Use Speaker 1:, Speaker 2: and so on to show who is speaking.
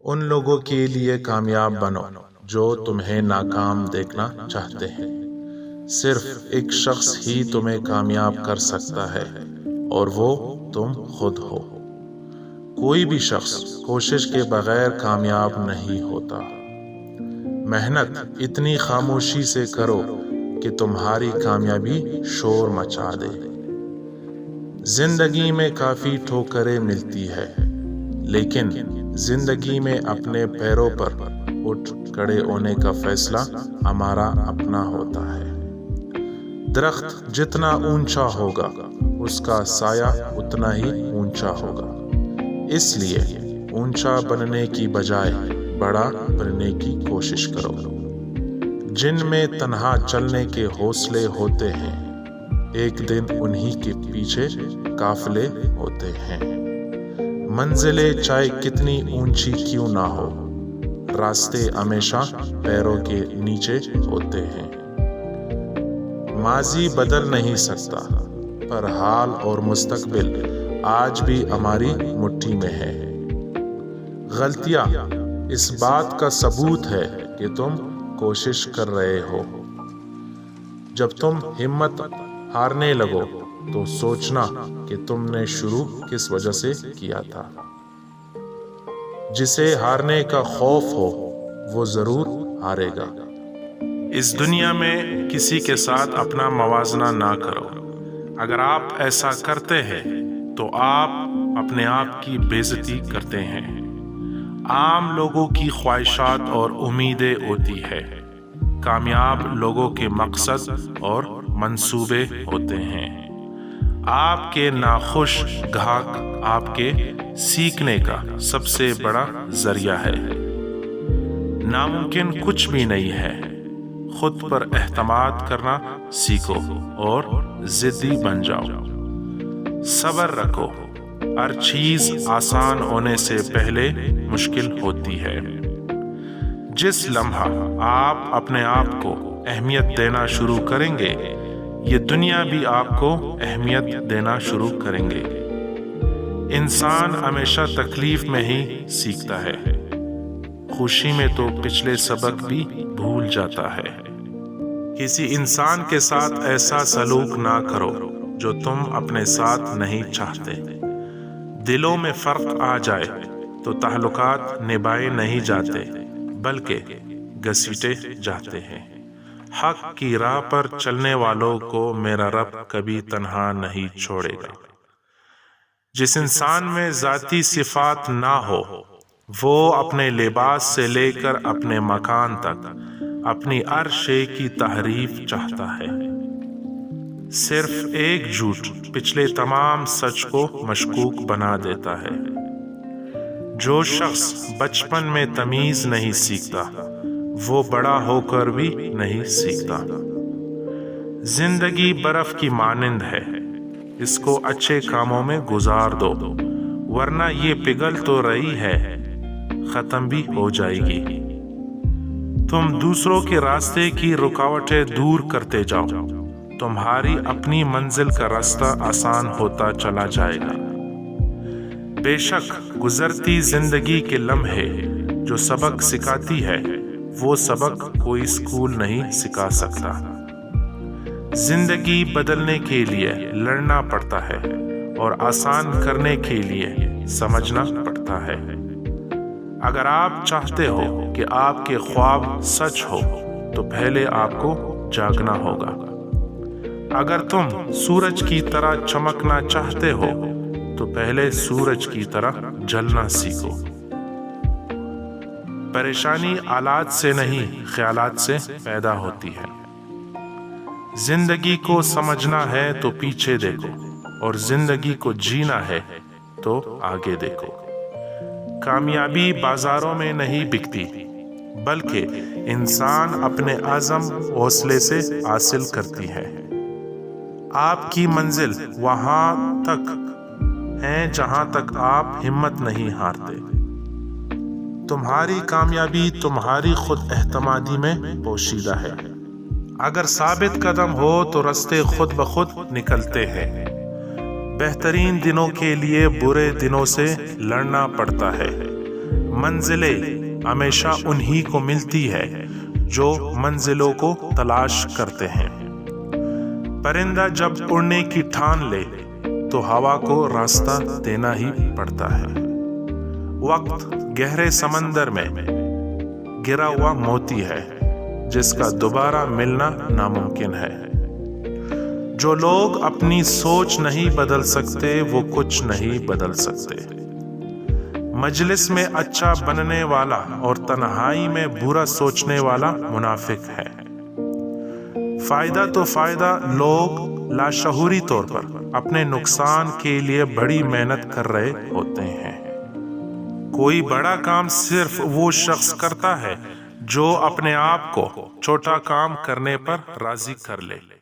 Speaker 1: ان لوگوں کے لیے کامیاب بنو جو تمہیں ناکام دیکھنا چاہتے ہیں۔ صرف ایک شخص ہی تمہیں کامیاب کر سکتا ہے اور وہ تم خود ہو۔ کوئی بھی شخص کوشش کے بغیر کامیاب نہیں ہوتا۔ محنت اتنی خاموشی سے کرو کہ تمہاری کامیابی شور مچا دے۔ زندگی میں کافی ٹھوکریں ملتی ہے، لیکن زندگی میں اپنے پیروں پر اٹھ کھڑے ہونے کا فیصلہ ہمارا اپنا ہوتا ہے۔ درخت جتنا اونچا ہوگا اس کا سایہ اتنا ہی اونچا ہوگا، اس لیے اونچا بننے کی بجائے بڑا بننے کی کوشش کرو۔ جن میں تنہا چلنے کے حوصلے ہوتے ہیں ایک دن انہی کے پیچھے قافلے ہوتے ہیں۔ منزلیں چاہے کتنی اونچی کیوں نہ ہو، راستے ہمیشہ پیروں کے نیچے ہوتے ہیں۔ ماضی بدل نہیں سکتا، پر حال اور مستقبل آج بھی ہماری مٹھی میں ہے۔ غلطیاں اس بات کا ثبوت ہے کہ تم کوشش کر رہے ہو۔ جب تم ہمت ہارنے لگو تو سوچنا کہ تم نے شروع کس وجہ سے کیا تھا۔ جسے ہارنے کا خوف ہو وہ ضرور ہارے گا۔ اس دنیا میں کسی کے ساتھ اپنا موازنہ نہ کرو۔ اگر آپ ایسا کرتے ہیں تو آپ اپنے آپ کی بے عزتی کرتے ہیں۔ عام لوگوں کی خواہشات اور امیدیں ہوتی ہے، کامیاب لوگوں کے مقصد اور منصوبے ہوتے ہیں۔ آپ کے ناخوش گاہک آپ کے سیکھنے کا سب سے بڑا ذریعہ ہے۔ ناممکن کچھ بھی نہیں ہے۔ خود پر اعتماد کرنا سیکھو اور ضدی بن جاؤ۔ صبر رکھو، ہر چیز آسان ہونے سے پہلے مشکل ہوتی ہے۔ جس لمحہ آپ اپنے آپ کو اہمیت دینا شروع کریں گے، یہ دنیا بھی آپ کو اہمیت دینا شروع کریں گے۔ انسان ہمیشہ تکلیف میں ہی سیکھتا ہے، خوشی میں تو پچھلے سبق بھی بھول جاتا ہے۔ کسی انسان کے ساتھ ایسا سلوک نہ کرو جو تم اپنے ساتھ نہیں چاہتے۔ دلوں میں فرق آ جائے تو تعلقات نبھائے نہیں جاتے بلکہ گھسیٹے جاتے ہیں۔ حق کی راہ پر چلنے والوں کو میرا رب کبھی تنہا نہیں چھوڑے گا۔ جس انسان میں ذاتی صفات نہ ہو وہ اپنے لباس سے لے کر اپنے مکان تک اپنی ہر شے کی تحریف چاہتا ہے۔ صرف ایک جھوٹ پچھلے تمام سچ کو مشکوک بنا دیتا ہے۔ جو شخص بچپن میں تمیز نہیں سیکھتا وہ بڑا ہو کر بھی نہیں سیکھتا۔ زندگی برف کی مانند ہے، اس کو اچھے کاموں میں گزار دو ورنہ یہ پگھل تو رہی ہے، ختم بھی ہو جائے گی۔ تم دوسروں کے راستے کی رکاوٹیں دور کرتے جاؤ، تمہاری اپنی منزل کا راستہ آسان ہوتا چلا جائے گا۔ بے شک گزرتی زندگی کے لمحے جو سبق سکھاتی ہے وہ سبق کوئی اسکول نہیں سکھا سکتا۔ زندگی بدلنے کے لیے لڑنا پڑتا ہے اور آسان کرنے کے لیے سمجھنا پڑتا ہے۔ اگر آپ چاہتے ہو کہ آپ کے خواب سچ ہو تو پہلے آپ کو جاگنا ہوگا۔ اگر تم سورج کی طرح چمکنا چاہتے ہو تو پہلے سورج کی طرح جلنا سیکھو۔ پریشانی حالات سے نہیں خیالات سے پیدا ہوتی ہے۔ زندگی کو سمجھنا ہے تو پیچھے دیکھو اور زندگی کو جینا ہے تو آگے دیکھو۔ کامیابی بازاروں میں نہیں بکتی بلکہ انسان اپنے عزم حوصلے سے حاصل کرتی ہے۔ آپ کی منزل وہاں تک ہے جہاں تک آپ ہمت نہیں ہارتے۔ تمہاری کامیابی تمہاری خود اعتمادی میں پوشیدہ ہے۔ اگر ثابت قدم ہو تو راستے خود بخود نکلتے ہیں۔ بہترین دنوں کے لیے برے دنوں سے لڑنا پڑتا ہے منزلیں ہمیشہ انہی کو ملتی ہے جو منزلوں کو تلاش کرتے ہیں۔ پرندہ جب اڑنے کی ٹھان لے تو ہوا کو راستہ دینا ہی پڑتا ہے۔ وقت گہرے سمندر میں گرا ہوا موتی ہے جس کا دوبارہ ملنا ناممکن ہے۔ جو لوگ اپنی سوچ نہیں بدل سکتے وہ کچھ نہیں بدل سکتے۔ مجلس میں اچھا بننے والا اور تنہائی میں برا سوچنے والا منافق ہے۔ فائدہ تو فائدہ لوگ لاشعوری طور پر اپنے نقصان کے لیے بڑی محنت کر رہے ہوتے ہیں۔ کوئی بڑا کام صرف وہ شخص کرتا ہے جو اپنے آپ کو چھوٹا کام کرنے پر راضی کر لے۔